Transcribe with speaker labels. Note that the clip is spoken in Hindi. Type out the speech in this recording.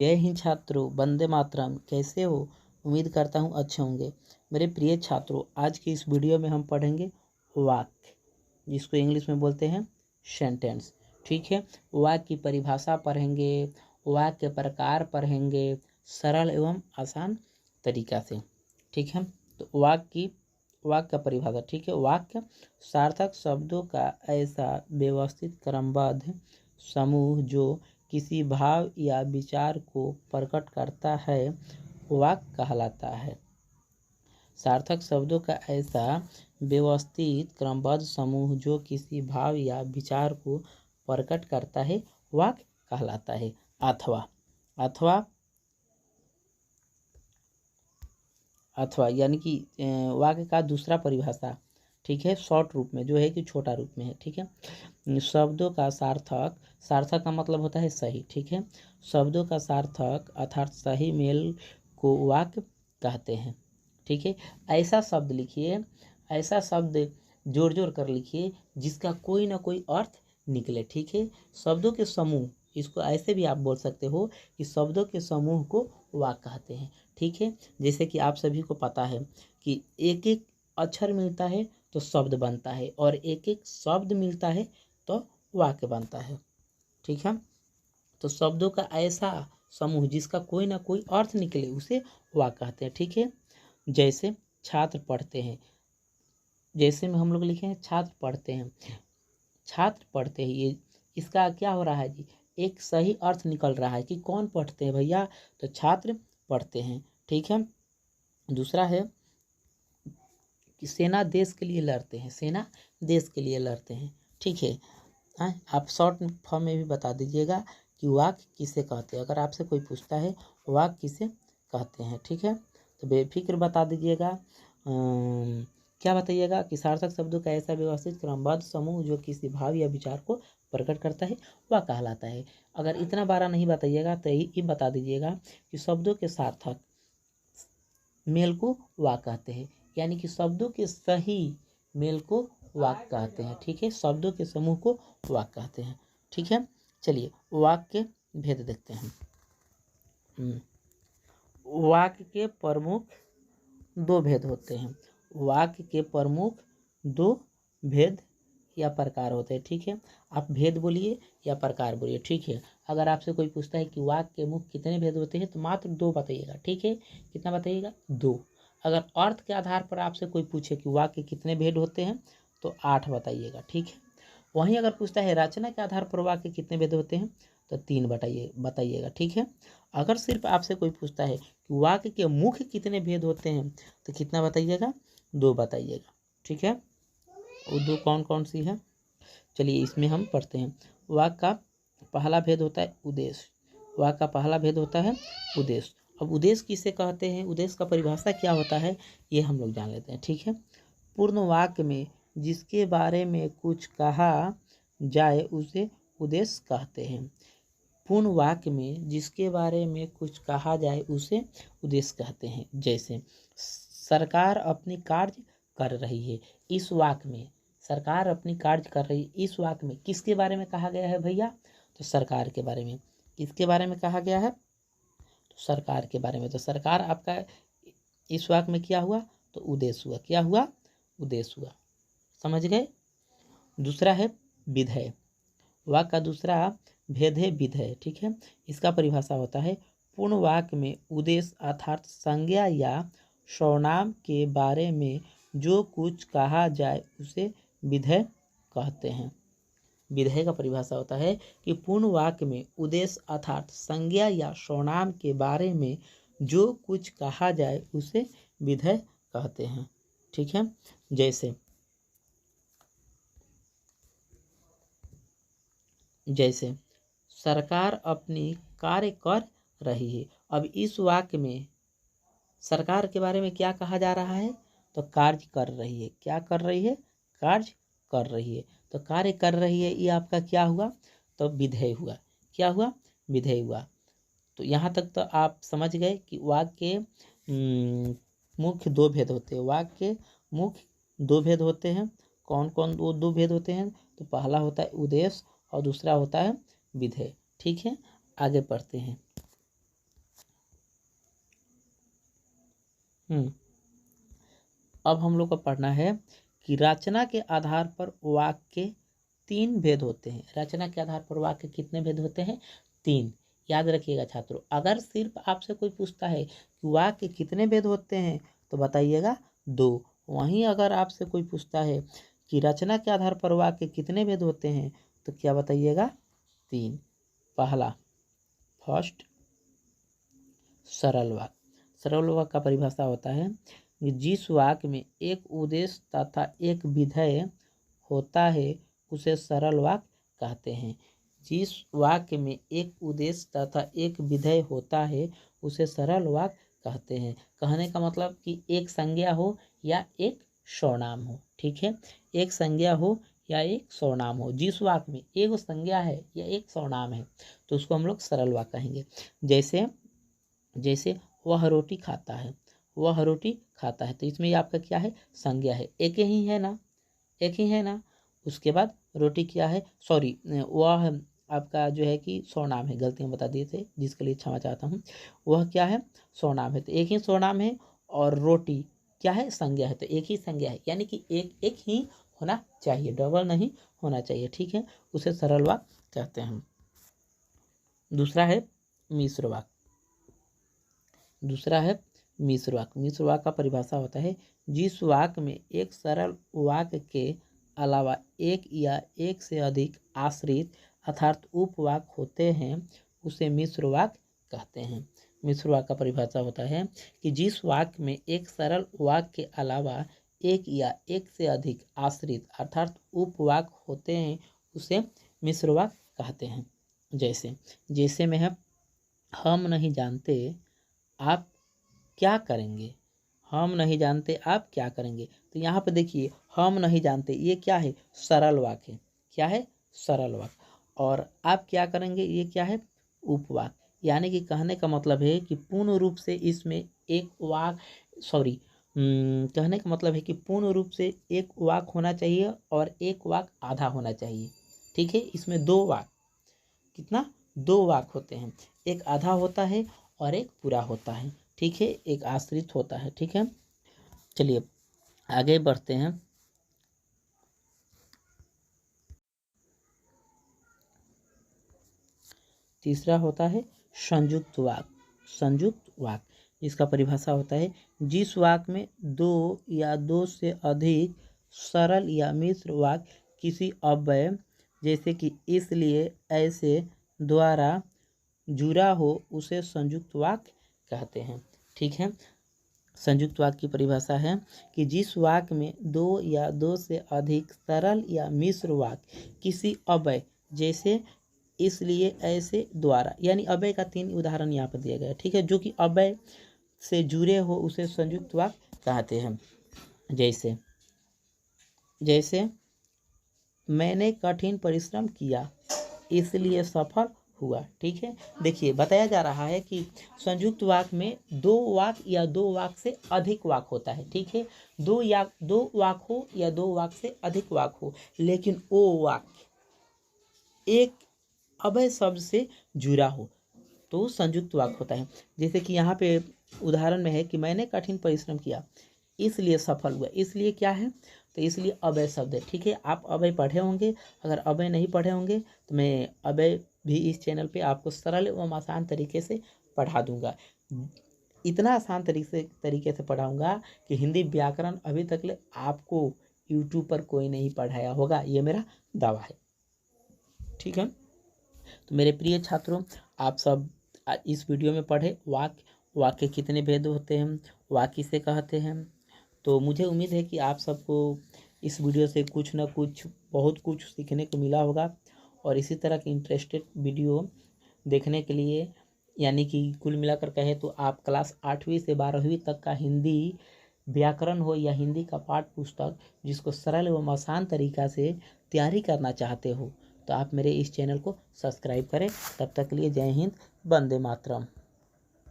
Speaker 1: जय हिंद छात्रों, वंदे मातरम। कैसे हो? उम्मीद करता हूँ अच्छे होंगे। मेरे प्रिय छात्रों, आज की इस वीडियो में हम पढ़ेंगे वाक्य, जिसको इंग्लिश में बोलते हैं सेंटेंस। ठीक है, वाक्य की परिभाषा पढ़ेंगे, वाक्य के प्रकार पढ़ेंगे, सरल एवं आसान तरीका से। ठीक है, तो वाक्य का परिभाषा। ठीक है, वाक्य सार्थक शब्दों का ऐसा व्यवस्थित क्रमबद्ध समूह जो किसी भाव या विचार को प्रकट करता है, वाक्य कहलाता है। सार्थक शब्दों का ऐसा व्यवस्थित क्रमबद्ध समूह जो किसी भाव या विचार को प्रकट करता है, वाक्य कहलाता है। अथवा यानी कि वाक्य का दूसरा परिभाषा। ठीक है, शॉर्ट रूप में, जो है कि छोटा रूप में है। ठीक है, शब्दों का सार्थक का मतलब होता है सही। ठीक है, शब्दों का सार्थक अर्थात सही मेल को वाक्य कहते हैं। ठीक है, ऐसा शब्द लिखिए, ऐसा शब्द जोड़ कर लिखिए जिसका कोई ना कोई अर्थ निकले। ठीक है, शब्दों के समूह, इसको ऐसे भी आप बोल सकते हो कि शब्दों के समूह को वाक्य कहते हैं। ठीक है, जैसे कि आप सभी को पता है कि एक एक अक्षर मिलता है तो शब्द बनता है, और एक एक शब्द मिलता है तो वाक्य बनता है। ठीक है, तो शब्दों का ऐसा समूह जिसका कोई ना कोई अर्थ निकले, उसे वाक्य कहते हैं। ठीक है, जैसे छात्र पढ़ते हैं, जैसे में हम लोग लिखे हैं छात्र पढ़ते हैं, छात्र पढ़ते हैं, ये इसका क्या हो रहा है जी, एक सही अर्थ निकल रहा है कि कौन पढ़ते हैं भैया, तो छात्र पढ़ते हैं। ठीक है, दूसरा है कि सेना देश के लिए लड़ते हैं, सेना देश के लिए लड़ते हैं। ठीक है, आप शॉर्ट फॉर्म में भी बता दीजिएगा कि वाक्य किसे कहते हैं। अगर आपसे कोई पूछता है वाक्य किसे कहते हैं, ठीक है, तो बेफिक्र बता दीजिएगा। क्या बताइएगा कि सार्थक शब्दों का ऐसा व्यवस्थित क्रमबद्ध समूह जो किसी भाव या विचार को प्रकट करता है, वह कहलाता है। अगर इतना बारह नहीं बताइएगा तो ये बता दीजिएगा कि शब्दों के सार्थक मेल को वाक्य कहते हैं, यानी कि शब्दों के सही मेल को वाक्य कहते हैं। ठीक है, शब्दों के समूह को वाक्य कहते हैं। ठीक है, चलिए वाक्य के भेद देखते हैं। वाक्य के प्रमुख दो भेद होते हैं। वाक्य के प्रमुख दो भेद या प्रकार होते हैं। ठीक है, आप भेद बोलिए या प्रकार बोलिए। ठीक है, अगर आपसे कोई पूछता है कि वाक्य के मुख्य कितने भेद होते हैं, तो मात्र दो बताइएगा। ठीक है, कितना बताइएगा? दो। अगर अर्थ के आधार पर आपसे कोई पूछे कि वाक्य कितने भेद होते हैं, तो 8 बताइएगा। ठीक है, वहीं अगर पूछता है रचना के आधार पर वाक्य कितने भेद होते हैं, तो 3 बताइएगा। ठीक है, अगर सिर्फ आपसे कोई पूछता है कि वाक्य के मुख्य कितने भेद होते हैं, तो कितना बताइएगा? 2 बताइएगा। ठीक है, वो 2 कौन कौन सी है, चलिए इसमें हम पढ़ते हैं। वाक्य का पहला भेद होता है उद्देश्य। वाक्य का पहला भेद होता है उद्देश्य। अब उद्देश्य किसे कहते हैं, उद्देश्य का परिभाषा क्या होता है, ये हम लोग जान लेते हैं। ठीक है, पूर्ण वाक्य में जिसके बारे में कुछ कहा जाए उसे उद्देश्य कहते हैं। पूर्ण वाक्य में जिसके बारे में कुछ कहा जाए उसे उद्देश्य कहते हैं। जैसे सरकार अपनी कार्य कर रही है, इस वाक्य में सरकार अपनी कार्य कर रही है, इस वाक्य में किसके बारे में कहा गया है भैया, तो सरकार के बारे में। किसके बारे में कहा गया है, तो सरकार के बारे में। तो सरकार आपका इस वाक्य में क्या हुआ, तो उद्देश्य हुआ। क्या हुआ? उद्देश्य हुआ। समझ गए? दूसरा है विधेय। वाक्य का दूसरा भेद है विधेय। ठीक है, इसका परिभाषा होता है पूर्ण वाक्य में उद्देश्य अर्थात संज्ञा या सर्वनाम के बारे में जो कुछ कहा जाए उसे विधेय कहते हैं। विधेय का परिभाषा होता है कि पूर्ण वाक्य में उद्देश्य अर्थात संज्ञा या सर्वनाम के बारे में जो कुछ कहा जाए उसे विधेय कहते हैं। ठीक है, जैसे सरकार अपनी कार्य कर रही है। अब इस वाक्य में सरकार के बारे में क्या कहा जा रहा है, तो कार्य कर रही है। क्या कर रही है? कार्य कर रही है। तो कार्य कर रही है, ये आपका क्या हुआ, तो विधेय हुआ। क्या हुआ? विधेय हुआ। तो यहाँ तक तो आप समझ गए कि वाक्य के मुख्य 2 भेद होते हैं। वाक्य के मुख्य 2 भेद होते हैं। कौन कौन वो 2 भेद होते हैं, तो पहला होता है उद्देश्य और दूसरा होता है विधेय। ठीक है, आगे पढ़ते हैं। अब हम लोग को पढ़ना है कि रचना के आधार पर वाक्य के 3 भेद होते हैं। रचना के आधार पर वाक्य कितने भेद होते हैं? 3। याद रखिएगा छात्रों, अगर सिर्फ आपसे कोई पूछता है कि वाक्य कितने भेद होते हैं तो बताइएगा 2। वहीं अगर आपसे कोई पूछता है कि रचना के आधार पर वाक्य कितने भेद होते हैं तो क्या बताइएगा? 3। पहला, फर्स्ट, सरल वाक्य। सरल वाक्य का परिभाषा होता है जिस वाक्य में एक उद्देश्य तथा एक विधेय होता है उसे सरल वाक्य कहते हैं। जिस वाक्य में एक उद्देश्य तथा एक विधेय होता है उसे सरल वाक्य कहते हैं। कहने का मतलब कि एक संज्ञा हो या एक सर्वनाम हो, ठीक है, एक संज्ञा हो या एक सर्वनाम हो, जिस वाक्य में एक संज्ञा है या एक सर्वनाम है तो उसको हम लोग सरल वाक्य कहेंगे। जैसे वह रोटी खाता है, वह रोटी खाता है, तो इसमें ये आपका क्या है? संज्ञा है, एक ही है ना, एक ही है ना। उसके बाद रोटी क्या है? सॉरी, वह आपका जो है कि सर्वनाम है, गलती में बता दिए थे, जिसके लिए क्षमा चाहता हूँ। वह क्या है? सर्वनाम है, तो एक ही सर्वनाम है। और रोटी क्या है? संज्ञा है, तो एक ही संज्ञा है, यानी कि एक एक ही होना चाहिए, डबल नहीं होना चाहिए, ठीक है, उसे सरल वाक्य कहते हैं। दूसरा है मिश्र वाक्य। दूसरा है मिश्र वाक्य। मिश्र वाक्य का परिभाषा होता है जिस वाक्य में एक सरल वाक्य के अलावा एक या एक से अधिक आश्रित अर्थात उपवाक्य होते हैं उसे मिश्र वाक्य कहते हैं। मिश्र वाक्य का परिभाषा होता है कि जिस वाक्य में एक सरल वाक्य के अलावा एक या एक से अधिक आश्रित अर्थात उपवाक्य होते हैं उसे मिश्र वाक्य कहते हैं। जैसे में है हम नहीं जानते आप क्या करेंगे, हम नहीं जानते आप क्या करेंगे। तो यहाँ पे देखिए हम नहीं जानते, ये क्या है? सरल वाक्य है। क्या है? सरल वाक्य। और आप क्या करेंगे, ये क्या है? उपवाक्य। यानी कि कहने का मतलब है कि पूर्ण रूप से इसमें एक वाक्य कहने का मतलब है कि पूर्ण रूप से एक वाक्य होना चाहिए और एक वाक्य आधा होना चाहिए, ठीक है। इसमें 2 वाक्य, कितना? 2 वाक्य होते हैं, एक आधा होता है और एक पूरा होता है, ठीक है, एक आश्रित होता है, ठीक है। चलिए आगे बढ़ते हैं। तीसरा होता है संयुक्त वाक्य। संयुक्त वाक्य इसका परिभाषा होता है जिस वाक्य में 2 या 2 से अधिक सरल या मिश्र वाक्य किसी अव्यय जैसे कि इसलिए, ऐसे, द्वारा जुड़ा हो उसे संयुक्त वाक्य कहते हैं, ठीक है। संयुक्त वाक्य की परिभाषा है कि जिस वाक्य में 2 या 2 से अधिक सरल या मिश्र वाक्य किसी अव्यय जैसे, इसलिए, ऐसे, द्वारा, यानी अव्यय का 3 उदाहरण यहाँ पर दिया गया है, ठीक है, जो कि अव्यय से जुड़े हो उसे संयुक्त वाक्य कहते हैं। जैसे मैंने कठिन परिश्रम किया इसलिए सफल हुआ, ठीक है। देखिए बताया जा रहा है कि संयुक्त वाक्य में 2 वाक्य या 2 वाक्य से अधिक वाक्य होता है, ठीक है, 2 वाक्य हो या 2 वाक्य से अधिक वाक्य हो, लेकिन वो वाक्य एक अव्यय शब्द से जुड़ा हो तो संयुक्त वाक्य होता है। जैसे कि यहाँ पे उदाहरण में है कि मैंने कठिन परिश्रम किया इसलिए सफल हुआ। इसलिए क्या है? तो इसलिए अव्यय शब्द है, ठीक है। आप अव्यय पढ़े होंगे, अगर अव्यय नहीं पढ़े होंगे तो मैं अव्यय भी इस चैनल पे आपको सरल एवं आसान तरीके से पढ़ा दूंगा। इतना आसान तरीके से पढ़ाऊंगा कि हिंदी व्याकरण अभी तक आपको यूट्यूब पर कोई नहीं पढ़ाया होगा, ये मेरा दावा है, ठीक है। तो मेरे प्रिय छात्रों, आप सब इस वीडियो में पढ़े वाक्य कितने भेद होते हैं, वाक्य किसे कहते हैं। तो मुझे उम्मीद है कि आप सबको इस वीडियो से कुछ ना कुछ बहुत कुछ सीखने को मिला होगा। और इसी तरह की इंटरेस्टेड वीडियो देखने के लिए, यानी कि कुल मिलाकर कहे तो आप क्लास 8वीं से 12वीं तक का हिंदी व्याकरण हो या हिंदी का पाठ पुस्तक जिसको सरल एवं आसान तरीका से तैयारी करना चाहते हो तो आप मेरे इस चैनल को सब्सक्राइब करें। तब तक के लिए जय हिंद, वंदे मातरम।